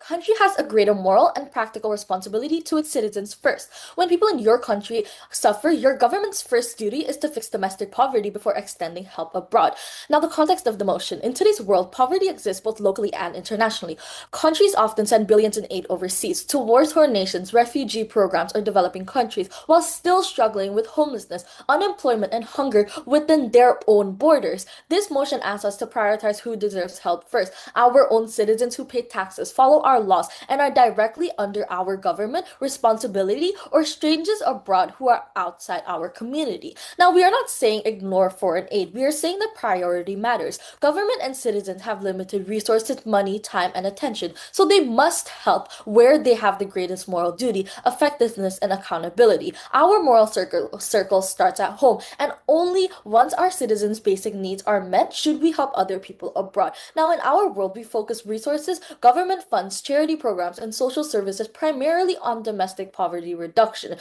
country has a greater moral and practical responsibility to its citizens first. When people in your country suffer, your government's first duty is to fix domestic poverty before extending help abroad. Now, the context of the motion. In today's world, poverty exists both locally and internationally. Countries often send billions in aid overseas to war-torn nations, refugee programs, or developing countries, while still struggling with homelessness, unemployment, and hunger within their own borders. This motion asks us to prioritize who deserves help first. Our own citizens who pay taxes, follow our laws, and are directly under our government responsibility, or strangers abroad who are outside our community. Now, we are not saying ignore foreign aid. We are saying that priority matters. Government and citizens have limited resources, money, time, and attention, so they must help where they have the greatest moral duty, effectiveness, and accountability. Our moral circle starts at home, and only once our citizens' basic needs are met should we help other people abroad. Now, in our world, we focus resources, government funds, charity programs, and social services primarily on domestic poverty reduction.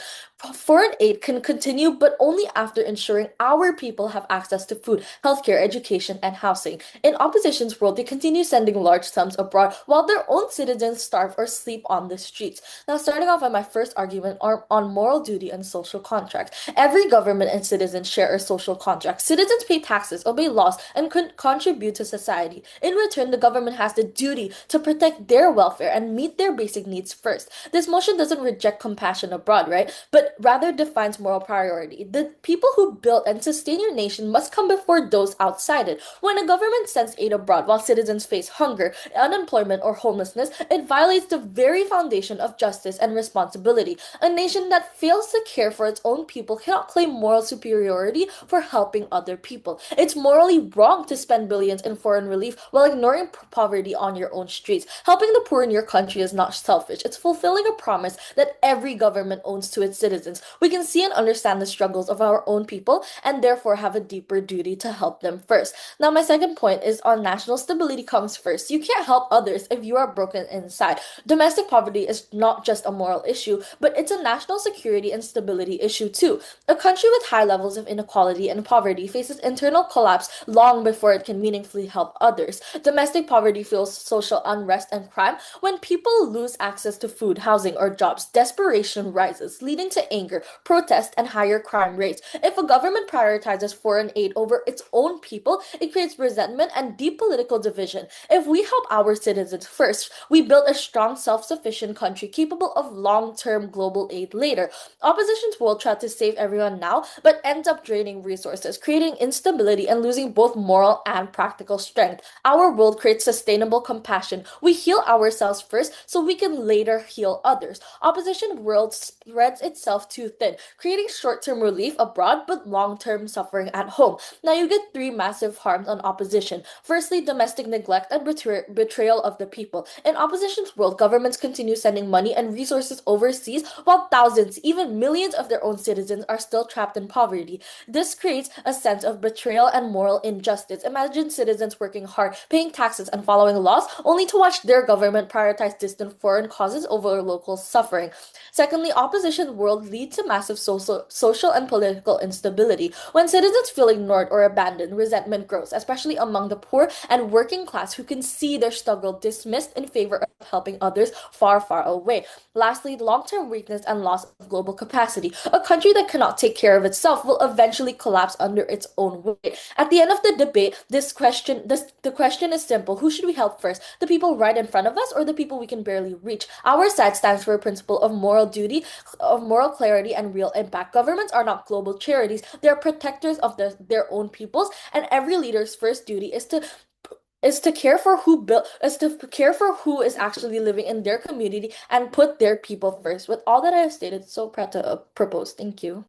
Foreign aid can continue, but only after ensuring our people have access to food, healthcare, education, and housing. In opposition's world, they continue sending large sums abroad while their own citizens starve or sleep on the streets. Now, starting off on my first argument on moral duty and social contract. Every government and citizen share a social contract. Citizens pay taxes, obey laws, and contribute to society. In return, the government has the duty to protect their welfare and meet their basic needs first. This motion doesn't reject compassion abroad, right? But rather defines moral priority. The people who build and sustain your nation must come before those outside it. When a government sends aid abroad while citizens face hunger, unemployment, or homelessness, it violates the very foundation of justice and responsibility. A nation that fails to care for its own people cannot claim moral superiority for helping other people. It's morally wrong to spend billions in foreign relief while ignoring poverty on your own streets. Helping the poor in your country is not selfish. It's fulfilling a promise that every government owns to its citizens. We can see and understand the struggles of our own people and therefore have a deeper duty to help them first. Now, my second point is on national stability comes first. You can't help others if you are broken inside. Domestic poverty is not just a moral issue, but it's a national security and stability issue too. A country with high levels of inequality and poverty faces internal collapse long before it can meaningfully help others. Domestic poverty fuels social unrest and crime. When people lose access to food, housing, or jobs, desperation rises, leading to anger, protest, and higher crime rates. If a government prioritizes foreign aid over its own people, it creates resentment and deep political division. If we help our citizens first, we build a strong, self-sufficient country capable of long-term global aid later. Opposition's world tries to save everyone now, but ends up draining resources, creating instability and losing both moral and practical strength. Our world creates sustainable compassion. We heal ourselves first so we can later heal others. Opposition world spreads itself too thin, creating short-term relief abroad but long-term suffering at home. Now you get three massive harms on opposition. Firstly, domestic neglect and betrayal of the people. In opposition's world, governments continue sending money and resources overseas while thousands, even millions of their own citizens are still trapped in poverty. This creates a sense of betrayal and moral injustice. Imagine citizens working hard, paying taxes, and following laws, only to watch their government prioritize distant foreign causes over local suffering. Secondly, opposition world leads to massive social and political instability. When citizens feel ignored or abandoned, resentment grows, especially among the poor and working class who can see their struggle dismissed in favor of helping others far, far away. Lastly, long-term weakness and loss of global capacity. A country that cannot take care of itself will eventually collapse under its own weight. At the end of the debate, the question is simple. Who should we help first? The people right in front of us or the people we can barely reach? Our side stands for a principle of moral duty, of moral clarity, and real impact. Governments are not global charities. They are protectors of their own peoples, and every leader's first duty is to care for who is actually living in their community and put their people first. With all that I have stated, so proud to propose. Thank you.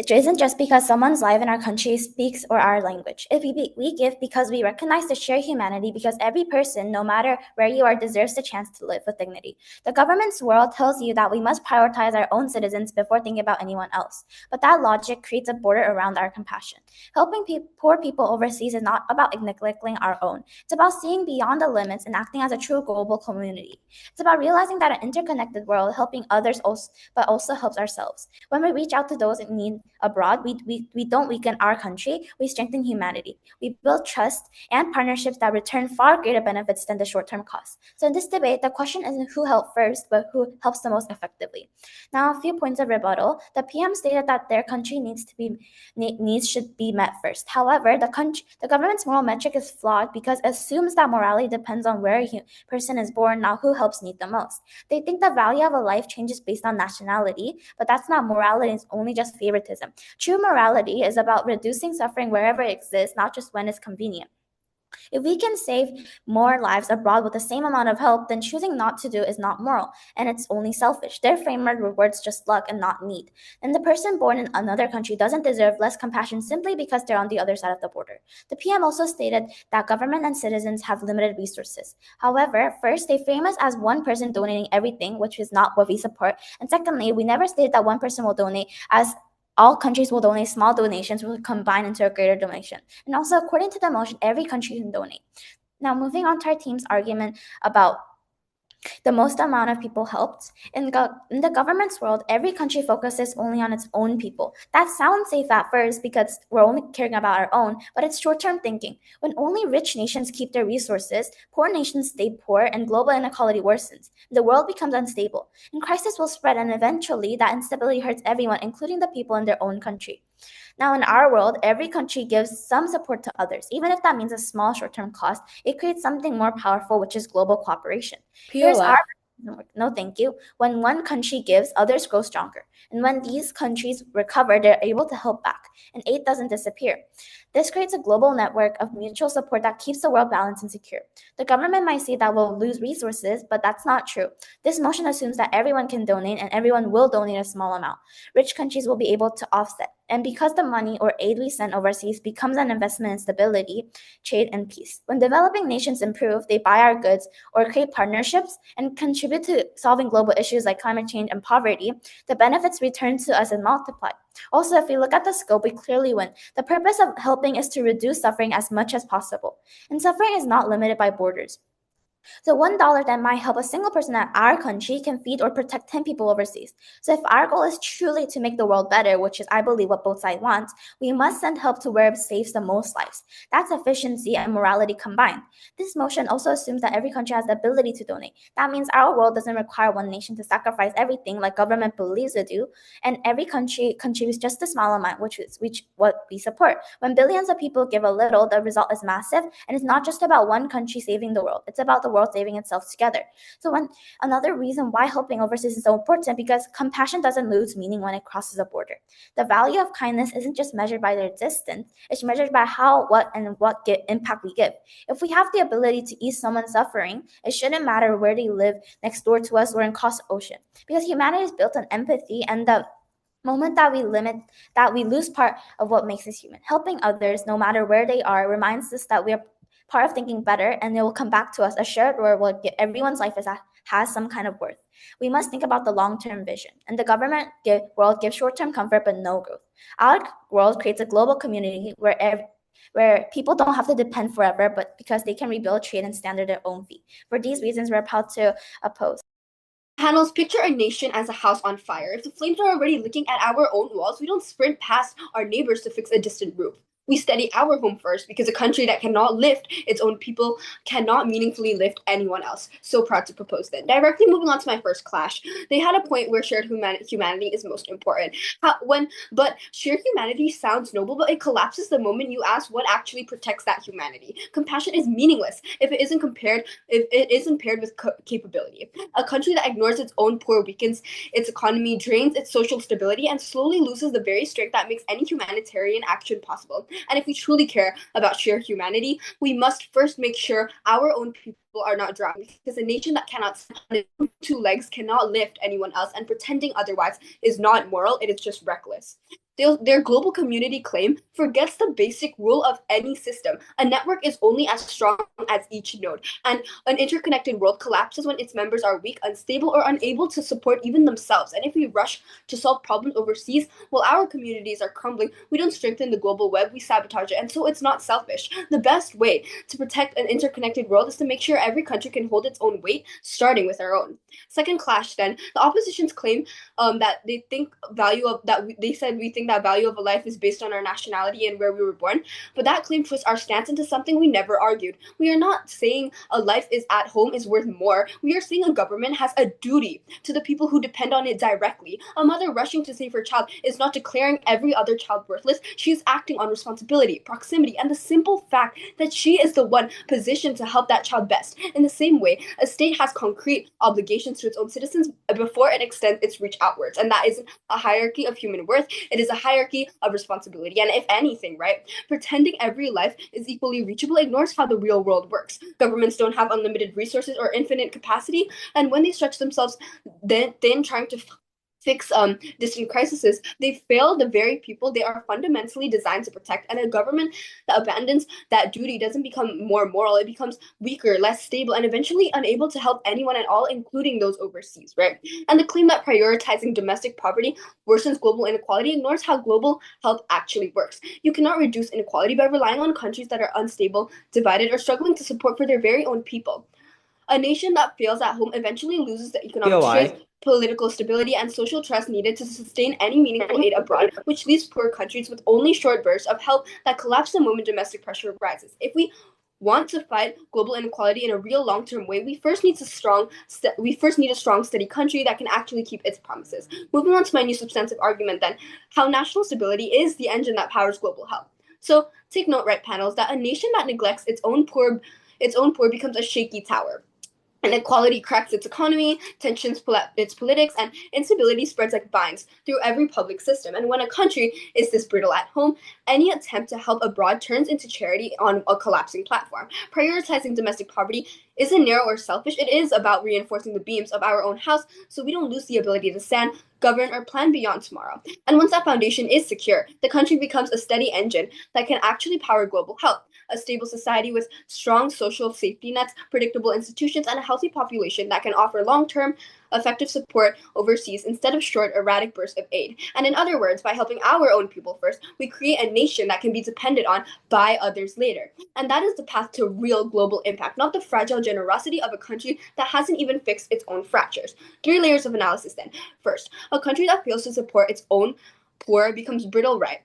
It isn't just because someone's life in our country speaks or our language. If we give because we recognize the shared humanity, because every person, no matter where you are, deserves the chance to live with dignity. The government's world tells you that we must prioritize our own citizens before thinking about anyone else. But that logic creates a border around our compassion. Helping poor people overseas is not about neglecting our own. It's about seeing beyond the limits and acting as a true global community. It's about realizing that an interconnected world helping others but also helps ourselves. When we reach out to those in need, abroad, we don't weaken our country, we strengthen humanity. We build trust and partnerships that return far greater benefits than the short-term costs. So in this debate, the question isn't who helped first, but who helps the most effectively. Now, a few points of rebuttal. The PM stated that their country needs should be met first. However, the government's moral metric is flawed because it assumes that morality depends on where a person is born, not who helps need the most. They think the value of a life changes based on nationality, but that's not morality, it's only just favoritism. True morality is about reducing suffering wherever it exists, not just when it's convenient. If we can save more lives abroad with the same amount of help, then choosing not to do is not moral, and it's only selfish. Their framework rewards just luck and not need. And the person born in another country doesn't deserve less compassion simply because they're on the other side of the border. The PM also stated that government and citizens have limited resources. However, first, they frame us as one person donating everything, which is not what we support. And secondly, we never stated that one person will donate, as all countries will donate small donations will combine into a greater donation. And also, according to the motion, every country can donate. Now, moving on to our team's argument about the most amount of people helped. In the government's world, every country focuses only on its own people. That sounds safe at first because we're only caring about our own, but it's short-term thinking. When only rich nations keep their resources, poor nations stay poor and global inequality worsens. The world becomes unstable, and crisis will spread, and eventually that instability hurts everyone, including the people in their own country. Now, in our world, every country gives some support to others. Even if that means a small short-term cost, it creates something more powerful, which is global cooperation. Here's our POF. no, thank you. When one country gives, others grow stronger. And when these countries recover, they're able to help back, and aid doesn't disappear. This creates a global network of mutual support that keeps the world balanced and secure. The government might say that we'll lose resources, but that's not true. This motion assumes that everyone can donate and everyone will donate a small amount. Rich countries will be able to offset. And because the money or aid we send overseas becomes an investment in stability, trade, and peace. When developing nations improve, they buy our goods or create partnerships and contribute to solving global issues like climate change and poverty, the benefits return to us and multiply. Also, if we look at the scope, we clearly win. The purpose of helping is to reduce suffering as much as possible. And suffering is not limited by borders. So $1 that might help a single person in our country can feed or protect 10 people overseas. So if our goal is truly to make the world better, which is I believe what both sides want, we must send help to where it saves the most lives. That's efficiency and morality combined. This motion also assumes that every country has the ability to donate. That means our world doesn't require one nation to sacrifice everything like government believes it do, and every country contributes just a small amount, which is what we support. When billions of people give a little, the result is massive, and it's not just about one country saving the world. It's about the world saving itself together. So another reason why helping overseas is so important because compassion doesn't lose meaning when it crosses a border. The value of kindness isn't just measured by their distance, it's measured by how, what, and what impact we give. If we have the ability to ease someone's suffering, it shouldn't matter where they live, next door to us or in cross ocean. Because humanity is built on empathy, and the moment that we lose part of what makes us human. Helping others, no matter where they are, reminds us that we are part of thinking better, and it will come back to us. A shared world where everyone's life has some kind of worth. We must think about the long-term vision. And the world gives short-term comfort but no growth. Our world creates a global community where people don't have to depend forever, but because they can rebuild, trade, and stand on their own feet. For these reasons, we're proud to oppose. Panels picture a nation as a house on fire. If the flames are already licking at our own walls, we don't sprint past our neighbors to fix a distant roof. We steady our home first because a country that cannot lift its own people cannot meaningfully lift anyone else. So proud to propose that. Directly moving on to my first clash, they had a point where shared humanity is most important. But shared humanity sounds noble, but it collapses the moment you ask what actually protects that humanity. Compassion is meaningless if it isn't paired with capability. A country that ignores its own poor weakens its economy, drains its social stability, and slowly loses the very strength that makes any humanitarian action possible. And if we truly care about shared humanity, we must first make sure our own people are not drowning, because a nation that cannot stand on its own two legs cannot lift anyone else, and pretending otherwise is not moral, it is just reckless. Their global community claim forgets the basic rule of any system. A network is only as strong as each node, and an interconnected world collapses when its members are weak, unstable, or unable to support even themselves. And if we rush to solve problems overseas while our communities are crumbling, we don't strengthen the global web, we sabotage it. And so it's not selfish. The best way to protect an interconnected world is to make sure every country can hold its own weight, starting with our own. Second clash, then, the opposition's claim that they think value of that they said we think that value of a life is based on our nationality and where we were born, but that claim twists our stance into something we never argued. We are not saying a life is at home is worth more. We are saying a government has a duty to the people who depend on it directly. A mother rushing to save her child is not declaring every other child worthless. She is acting on responsibility, proximity, and the simple fact that she is the one positioned to help that child best. In the same way, a state has concrete obligations to its own citizens before it extends its reach outwards. And that isn't a hierarchy of human worth, it is a hierarchy of responsibility. And if anything, right, pretending every life is equally reachable ignores how the real world works. Governments don't have unlimited resources or infinite capacity, and when they stretch themselves thin trying to fix distant crises, they fail the very people they are fundamentally designed to protect. And a government that abandons that duty doesn't become more moral, it becomes weaker, less stable, and eventually unable to help anyone at all, including those overseas, right? And the claim that prioritizing domestic poverty worsens global inequality ignores how global health actually works. You cannot reduce inequality by relying on countries that are unstable, divided, or struggling to support for their very own people. A nation that fails at home eventually loses the economic strength, political stability, and social trust needed to sustain any meaningful aid abroad, which leaves poor countries with only short bursts of help that collapse the moment domestic pressure rises. If we want to fight global inequality in a real long-term way, we first need a strong, steady country that can actually keep its promises. Moving on to my new substantive argument, then, how national stability is the engine that powers global health. So take note, right, panels, that a nation that neglects its own poor becomes a shaky tower. Inequality cracks its economy, tensions pull at its politics, and instability spreads like vines through every public system. And when a country is this brittle at home, any attempt to help abroad turns into charity on a collapsing platform. Prioritizing domestic poverty isn't narrow or selfish, it is about reinforcing the beams of our own house so we don't lose the ability to stand, govern, or plan beyond tomorrow. And once that foundation is secure, the country becomes a steady engine that can actually power global health. A stable society with strong social safety nets, predictable institutions, and a healthy population that can offer long-term, effective support overseas instead of short, erratic bursts of aid. And in other words, by helping our own people first, we create a nation that can be depended on by others later. And that is the path to real global impact, not the fragile generosity of a country that hasn't even fixed its own fractures. 3 layers of analysis then. First, a country that fails to support its own poor becomes brittle, right?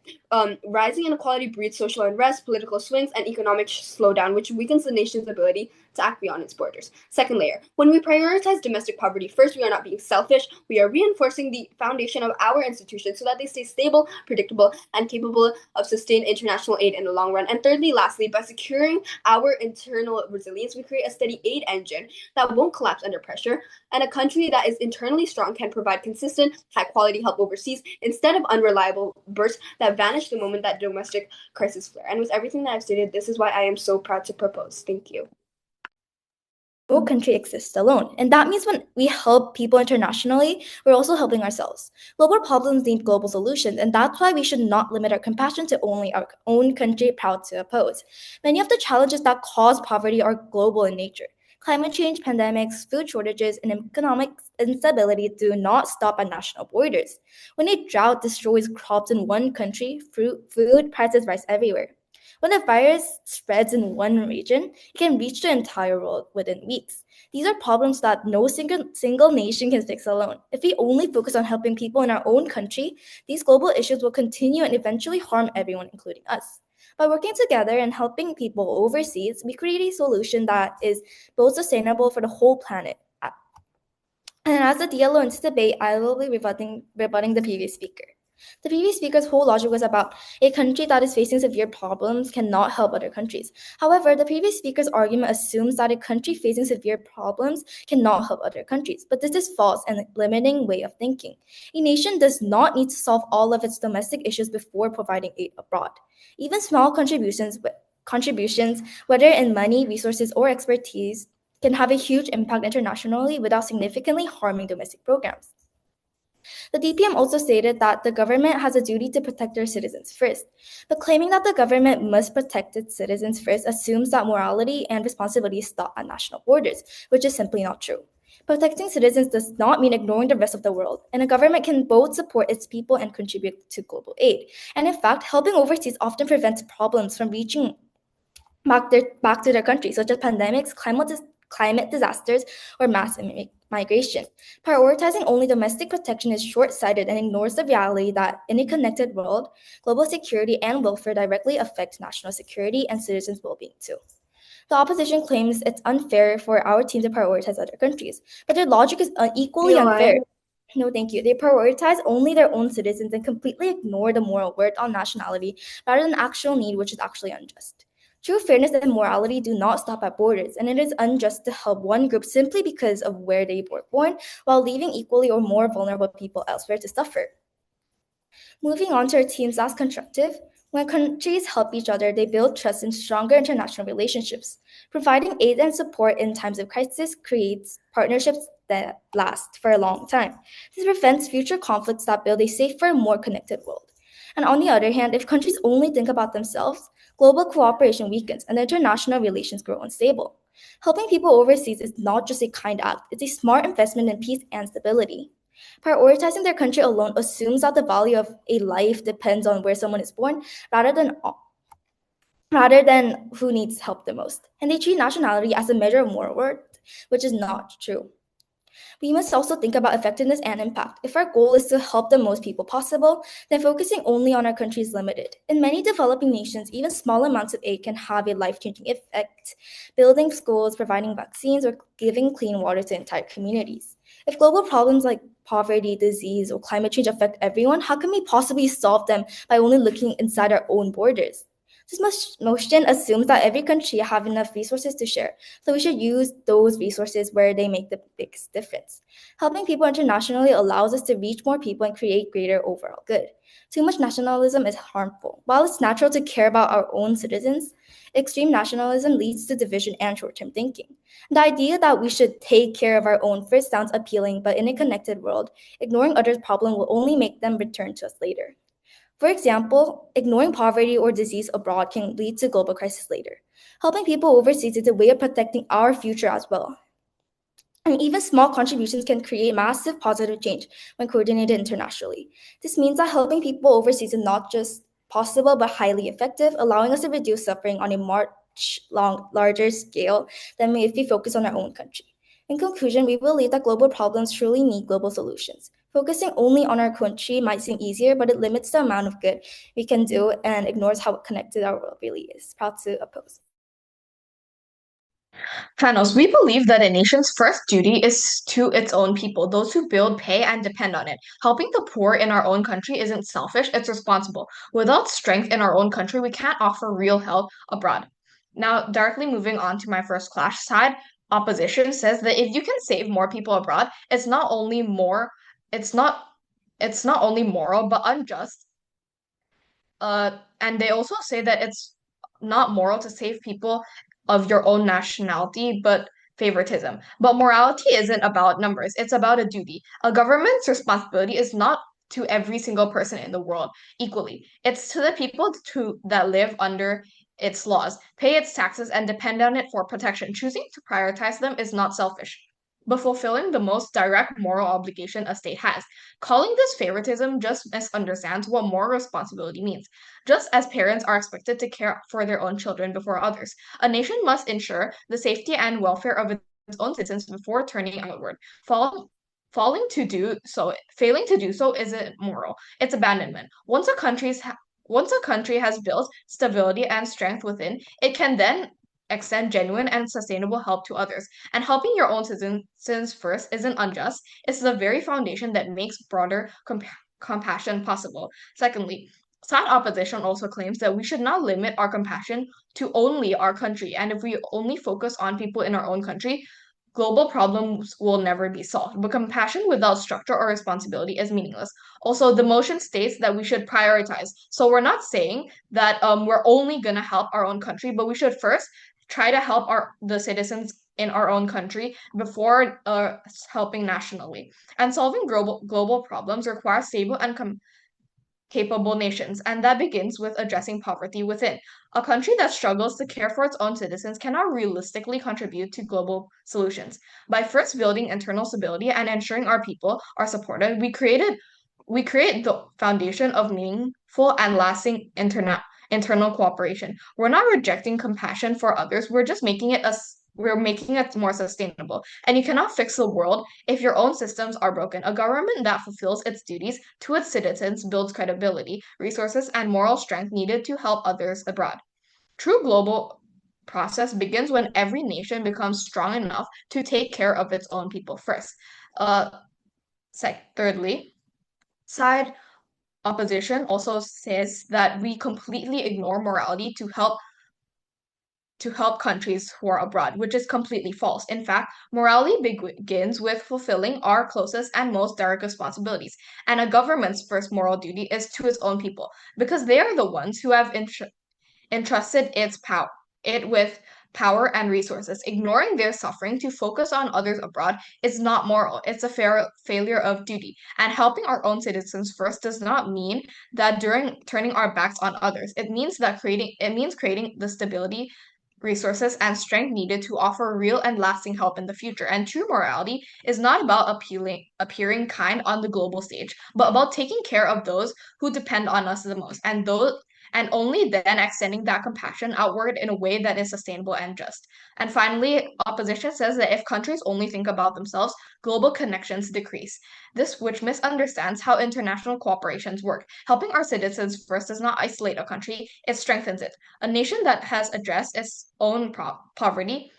Rising inequality breeds social unrest, political swings, and economic slowdown, which weakens the nation's ability to act beyond its borders. Second layer, when we prioritize domestic poverty first, we are not being selfish, we are reinforcing the foundation of our institutions so that they stay stable, predictable, and capable of sustained international aid in the long run. And thirdly, lastly, by securing our internal resilience, we create a steady aid engine that won't collapse under pressure, and a country that is internally strong can provide consistent, high-quality help overseas instead of unreliable bursts that vanish the moment that domestic crisis flare. And with everything that I've stated, this is why I am so proud to propose. Thank you. No country exists alone. And that means when we help people internationally, we're also helping ourselves. Global problems need global solutions, and that's why we should not limit our compassion to only our own country proud to oppose. Many of the challenges that cause poverty are global in nature. Climate change, pandemics, food shortages, and economic instability do not stop at national borders. When a drought destroys crops in one country, food prices rise everywhere. When a virus spreads in one region, it can reach the entire world within weeks. These are problems that no single nation can fix alone. If we only focus on helping people in our own country, these global issues will continue and eventually harm everyone, including us. By working together and helping people overseas, we create a solution that is both sustainable for the whole planet. And as the DLO in this debate, I will be rebutting the previous speaker. The previous speaker's whole logic was about a country that is facing severe problems cannot help other countries. However, the previous speaker's argument assumes that a country facing severe problems cannot help other countries. But this is false and a limiting way of thinking. A nation does not need to solve all of its domestic issues before providing aid abroad. Even small contributions, whether in money, resources, or expertise, can have a huge impact internationally without significantly harming domestic programs. The DPM also stated that the government has a duty to protect their citizens first, but claiming that the government must protect its citizens first assumes that morality and responsibility stop at national borders, which is simply not true. Protecting citizens does not mean ignoring the rest of the world, and a government can both support its people and contribute to global aid. And in fact, helping overseas often prevents problems from reaching back to their country, such as pandemics, climate disasters, or mass migration. Prioritizing only domestic protection is short-sighted and ignores the reality that in a connected world, global security and welfare directly affect national security and citizens' well-being too. The opposition claims it's unfair for our team to prioritize other countries, but their logic is equally unfair. No, thank you. They prioritize only their own citizens and completely ignore the moral worth on nationality rather than actual need, which is actually unjust. True fairness and morality do not stop at borders, and it is unjust to help one group simply because of where they were born, while leaving equally or more vulnerable people elsewhere to suffer. Moving on to our team's last constructive, when countries help each other, they build trust and stronger international relationships. Providing aid and support in times of crisis creates partnerships that last for a long time. This prevents future conflicts that build a safer, more connected world. And on the other hand, if countries only think about themselves, global cooperation weakens and international relations grow unstable. Helping people overseas is not just a kind act, it's a smart investment in peace and stability. Prioritizing their country alone assumes that the value of a life depends on where someone is born rather than who needs help the most. And they treat nationality as a measure of moral worth, which is not true. We must also think about effectiveness and impact. If our goal is to help the most people possible, then focusing only on our country is limited. In many developing nations, even small amounts of aid can have a life-changing effect, building schools, providing vaccines, or giving clean water to entire communities. If global problems like poverty, disease, or climate change affect everyone, how can we possibly solve them by only looking inside our own borders? This notion assumes that every country have enough resources to share, so we should use those resources where they make the biggest difference. Helping people internationally allows us to reach more people and create greater overall good. Too much nationalism is harmful. While it's natural to care about our own citizens, extreme nationalism leads to division and short-term thinking. The idea that we should take care of our own first sounds appealing, but in a connected world, ignoring others' problems will only make them return to us later. For example, ignoring poverty or disease abroad can lead to global crisis later. Helping people overseas is a way of protecting our future as well. And even small contributions can create massive positive change when coordinated internationally. This means that helping people overseas is not just possible but highly effective, allowing us to reduce suffering on a larger scale than if we focus on our own country. In conclusion, we believe that global problems truly need global solutions. Focusing only on our country might seem easier, but it limits the amount of good we can do and ignores how connected our world really is. Proud to oppose. Thanos, we believe that a nation's first duty is to its own people, those who build, pay, and depend on it. Helping the poor in our own country isn't selfish, it's responsible. Without strength in our own country, we can't offer real help abroad. Now, directly moving on to my first clash side, opposition says that if you can save more people abroad, it's not it's not only moral but unjust. And they also say that it's not moral to save people of your own nationality, but favoritism. But morality isn't about numbers, it's about a duty. A government's responsibility is not to every single person in the world equally. It's to the people that live under its laws, pay its taxes, and depend on it for protection. Choosing to prioritize them is not selfish, but fulfilling the most direct moral obligation a state has. Calling this favoritism just misunderstands what moral responsibility means. Just as parents are expected to care for their own children before others, a nation must ensure the safety and welfare of its own citizens before turning outward. Fall, Failing to do so isn't moral; it's abandonment. Once a country has built stability and strength within, it can then extend genuine and sustainable help to others. And helping your own citizens first isn't unjust; it's the very foundation that makes broader compassion possible. Secondly, side opposition also claims that we should not limit our compassion to only our country, and if we only focus on people in our own country, global problems will never be solved. But compassion without structure or responsibility is meaningless. Also, the motion states that we should prioritize. So we're not saying that we're only gonna help our own country, but we should first try to help the citizens in our own country before helping nationally. And solving global problems requires stable and capable nations, and that begins with addressing poverty within. A country that struggles to care for its own citizens cannot realistically contribute to global solutions. By first building internal stability and ensuring our people are supported, we create the foundation of meaningful and lasting internal cooperation. We're not rejecting compassion for others, we're just making it we're making it more sustainable. And you cannot fix the world if your own systems are broken. A government that fulfills its duties to its citizens builds credibility, resources, and moral strength needed to help others abroad. True global process begins when every nation becomes strong enough to take care of its own people first. Uh, Thirdly, side opposition also says that we completely ignore morality to help countries who are abroad, which is completely false. In fact, morality begins with fulfilling our closest and most direct responsibilities. And a government's first moral duty is to its own people, because they are the ones who have entrusted it with power and resources. Ignoring their suffering to focus on others abroad is not moral. It's a failure of duty. And helping our own citizens first does not mean that during turning our backs on others. It means creating the stability, resources, and strength needed to offer real and lasting help in the future. And true morality is not about appearing kind on the global stage, but about taking care of those who depend on us the most, and only then extending that compassion outward in a way that is sustainable and just. And finally, opposition says that if countries only think about themselves, global connections decrease. This, which misunderstands how international cooperations work. Helping our citizens first does not isolate a country, it strengthens it. A nation that has addressed its own poverty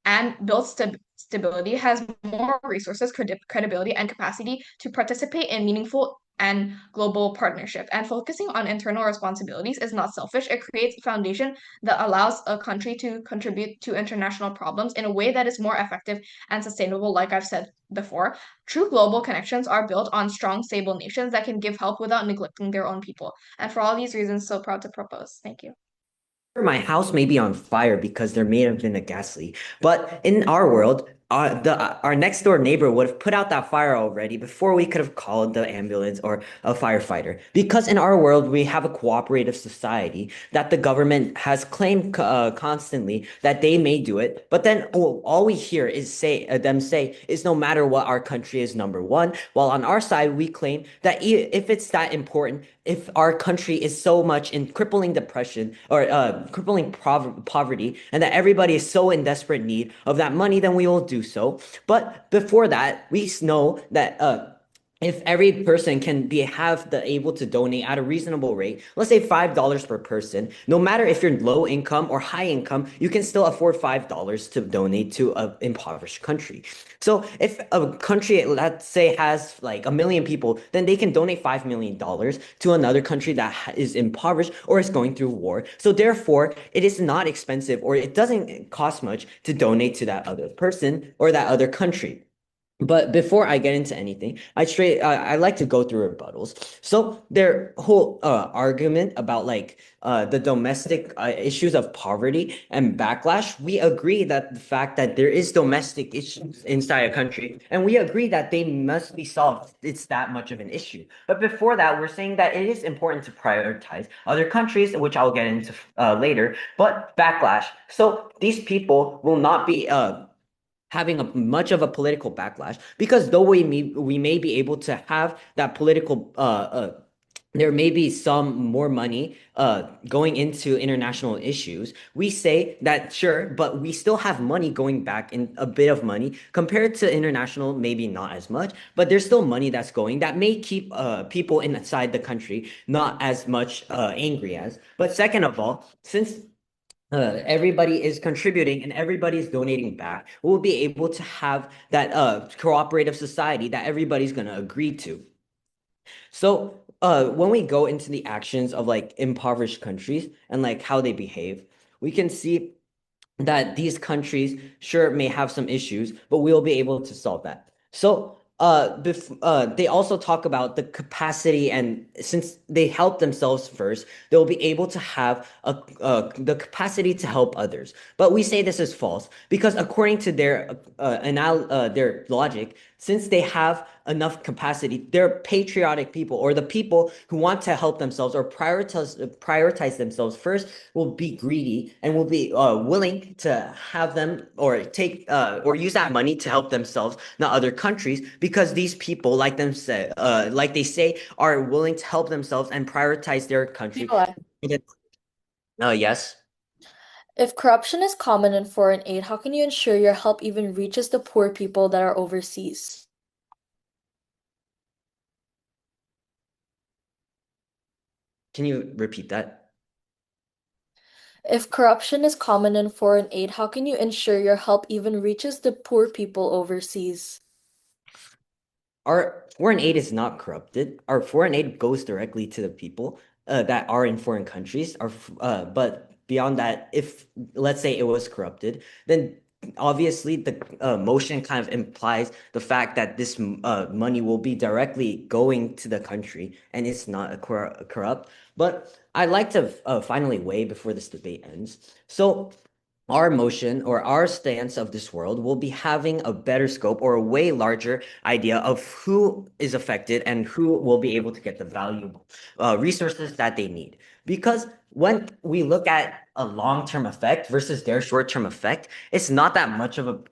and built stability has more resources, credibility, and capacity to participate in meaningful and global partnership. And focusing on internal responsibilities is not selfish. It creates a foundation that allows a country to contribute to international problems in a way that is more effective and sustainable, like I've said before. True global connections are built on strong, stable nations that can give help without neglecting their own people. And for all these reasons, so proud to propose. Thank you. My house may be on fire because there may have been a gas leak. But in our world, our next door neighbor would have put out that fire already before we could have called the ambulance or a firefighter. Because in our world, we have a cooperative society that the government has claimed constantly that they may do it. But then all we hear is them say is no matter what, our country is number one. While on our side, we claim that if it's that important, if our country is so much in crippling depression or crippling poverty, and that everybody is so in desperate need of that money, then we will do so. But before that, we know that if every person can have the able to donate at a reasonable rate, let's say $5 per person, no matter if you're low income or high income, you can still afford $5 to donate to an impoverished country. So if a country, let's say, has like 1 million people, then they can donate $5 million to another country that is impoverished or is going through war. So therefore, it is not expensive, or it doesn't cost much to donate to that other person or that other country. But before I get into anything, I like to go through rebuttals. So their whole argument about like the domestic issues of poverty and backlash, we agree that the fact that there is domestic issues inside a country, and we agree that they must be solved. It's that much of an issue. But before that, we're saying that it is important to prioritize other countries, which I'll get into later. But backlash. So these people will not be having much of a political backlash, because though we may be able to have that political there may be some more money going into international issues. We say that sure, but we still have money going back, in a bit of money compared to international, maybe not as much, but there's still money that's going that may keep people inside the country not as much angry as. But second of all, since everybody is contributing and everybody is donating back, we'll be able to have that cooperative society that everybody's going to agree to. So when we go into the actions of like impoverished countries and like how they behave, we can see that these countries sure may have some issues, but we'll be able to solve that. So they also talk about the capacity, and since they help themselves first, they'll be able to have the capacity to help others. But we say this is false, because according to their logic, since they have enough capacity, they're patriotic people, or the people who want to help themselves or prioritize themselves first will be greedy and will be willing to have them or take or use that money to help themselves, not other countries, because these people, like they say, are willing to help themselves and prioritize their country. Nikolai, Yes. If corruption is common in foreign aid, how can you ensure your help even reaches the poor people that are overseas? Can you repeat that? If corruption is common in foreign aid, how can you ensure your help even reaches the poor people overseas? Our foreign aid is not corrupted. Our foreign aid goes directly to the people that are in foreign countries. But beyond that, if let's say it was corrupted, then obviously the motion kind of implies the fact that this money will be directly going to the country and it's not corrupt. But I'd like to finally weigh before this debate ends. So our motion or our stance of this world will be having a better scope or a way larger idea of who is affected and who will be able to get the valuable resources that they need. Because when we look at a long-term effect versus their short-term effect, it's not that much of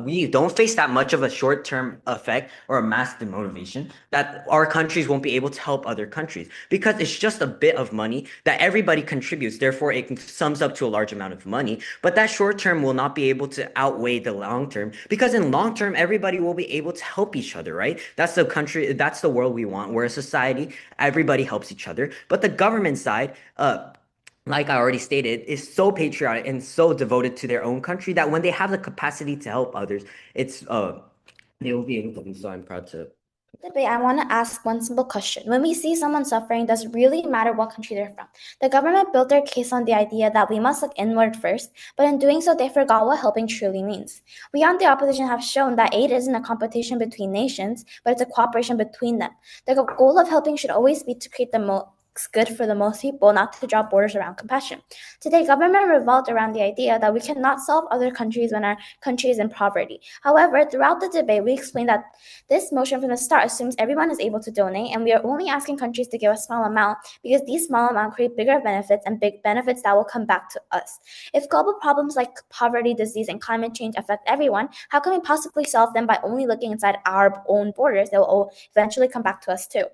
we don't face that much of a short-term effect or a mass demotivation that our countries won't be able to help other countries because it's just a bit of money that everybody contributes. Therefore, it sums up to a large amount of money. But that short term will not be able to outweigh the long term because in long term, everybody will be able to help each other, right? That's the country, that's the world we want, where a society, everybody helps each other. But the government side, like I already stated, is so patriotic and so devoted to their own country that when they have the capacity to help others, it's they will be able to do so. I'm proud to. Debate, I want to ask one simple question. When we see someone suffering, does it really matter what country they're from? The government built their case on the idea that we must look inward first, but in doing so, they forgot what helping truly means. We on the opposition have shown that aid isn't a competition between nations, but it's a cooperation between them. The goal of helping should always be to create the most good for the most people, not to draw borders around compassion. Today, government revolved around the idea that we cannot solve other countries when our country is in poverty. However, throughout the debate, we explained that this motion from the start assumes everyone is able to donate, and we are only asking countries to give a small amount because these small amounts create bigger benefits and big benefits that will come back to us. If global problems like poverty, disease, and climate change affect everyone, how can we possibly solve them by only looking inside our own borders? They will eventually come back to us too.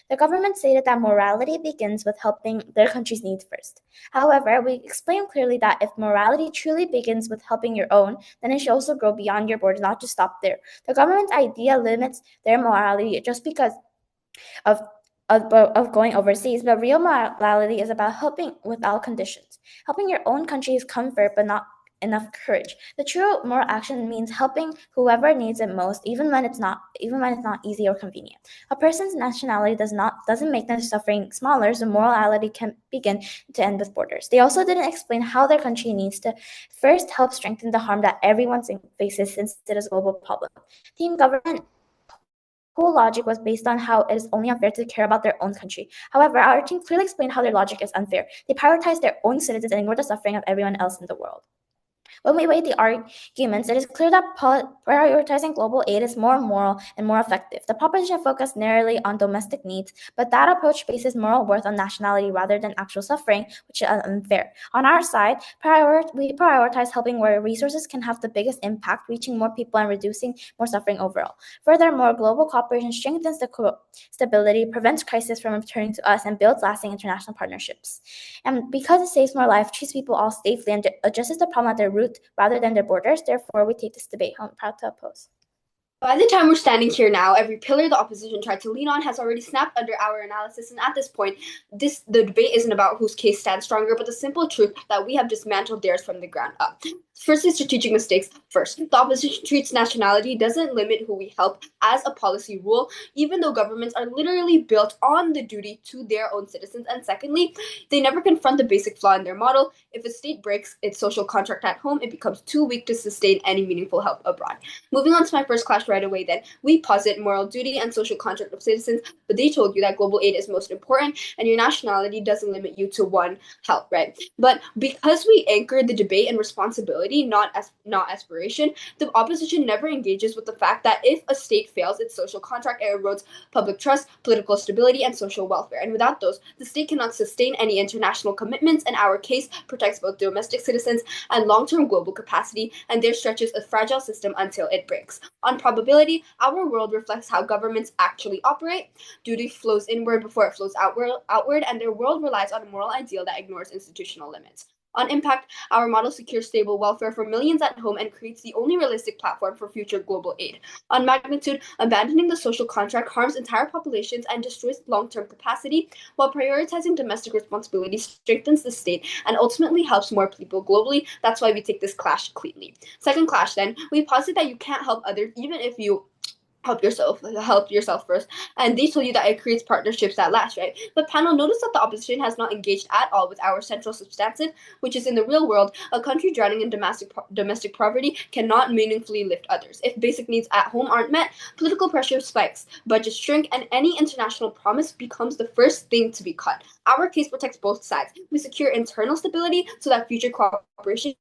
The government stated that morality begins with helping their country's needs first. However, we explained clearly that if morality truly begins with helping your own, then it should also grow beyond your borders, not just stop there. The government's idea limits their morality just because of of going overseas, but real morality is about helping without conditions. Helping your own country is comfort, but not enough courage. The true moral action means helping whoever needs it most, even when it's not easy or convenient. A person's nationality doesn't make their suffering smaller, so morality can begin to end with borders. They also didn't explain how their country needs to first help strengthen the harm that everyone faces since it is a global problem. Team government whole logic was based on how it is only unfair to care about their own country. However, our team clearly explained how their logic is unfair. They prioritize their own citizens and ignore the suffering of everyone else in the world. When we weigh the arguments, it is clear that prioritizing global aid is more moral and more effective. The proposition focused narrowly on domestic needs, but that approach bases moral worth on nationality rather than actual suffering, which is unfair. On our side, we prioritize helping where resources can have the biggest impact, reaching more people and reducing more suffering overall. Furthermore, global cooperation strengthens the stability, prevents crisis from returning to us, and builds lasting international partnerships. And because it saves more life, treats people all safely, and addresses the problem at their root rather than their borders, therefore we take this debate home. Proud to oppose. By the time we're standing here now, every pillar the opposition tried to lean on has already snapped under our analysis, and at this point, the debate isn't about whose case stands stronger, but the simple truth that we have dismantled theirs from the ground up. Firstly, strategic mistakes. First, the opposition treats nationality doesn't limit who we help as a policy rule, even though governments are literally built on the duty to their own citizens. And secondly, they never confront the basic flaw in their model. If a state breaks its social contract at home, it becomes too weak to sustain any meaningful help abroad. Moving on to my first clash right away then, we posit moral duty and social contract of citizens, but they told you that global aid is most important and your nationality doesn't limit you to one help, right? But because we anchor the debate in responsibility, not aspiration, the opposition never engages with the fact that if a state fails its social contract, it erodes public trust, political stability, and social welfare. And without those, the state cannot sustain any international commitments, and our case protects both domestic citizens and long-term global capacity, and there stretches a fragile system until it breaks. On probability, our world reflects how governments actually operate. Duty flows inward before it flows outward, and their world relies on a moral ideal that ignores institutional limits. On impact, our model secures stable welfare for millions at home and creates the only realistic platform for future global aid. On magnitude, abandoning the social contract harms entire populations and destroys long-term capacity, while prioritizing domestic responsibility strengthens the state and ultimately helps more people globally. That's why we take this clash cleanly. Second clash, then, we posit that you can't help others even if you help yourself first, and they told you that it creates partnerships that last, right? But panel, notice that the opposition has not engaged at all with our central substantive, which is in the real world, a country drowning in domestic poverty cannot meaningfully lift others. If basic needs at home aren't met, political pressure spikes, budgets shrink, and any international promise becomes the first thing to be cut. Our case protects both sides. We secure internal stability so that future cooperation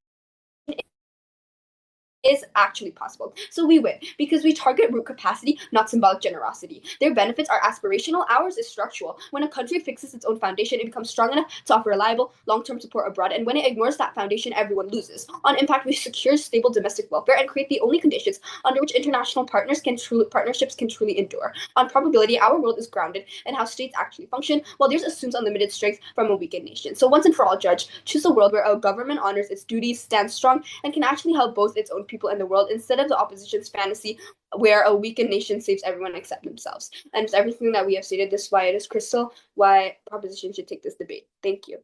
is actually possible. So we win because we target root capacity, not symbolic generosity. Their benefits are aspirational, ours is structural. When a country fixes its own foundation, it becomes strong enough to offer reliable, long-term support abroad. And when it ignores that foundation, everyone loses. On impact, we secure stable domestic welfare and create the only conditions under which international partnerships can truly endure. On probability, our world is grounded in how states actually function, while theirs assumes unlimited strength from a weakened nation. So once and for all, judge, choose a world where a government honors its duties, stands strong, and can actually help both its own people and the world instead of the opposition's fantasy where a weakened nation saves everyone except themselves. And it's everything that we have stated. This is why it is crystal, why proposition should take this debate. Thank you.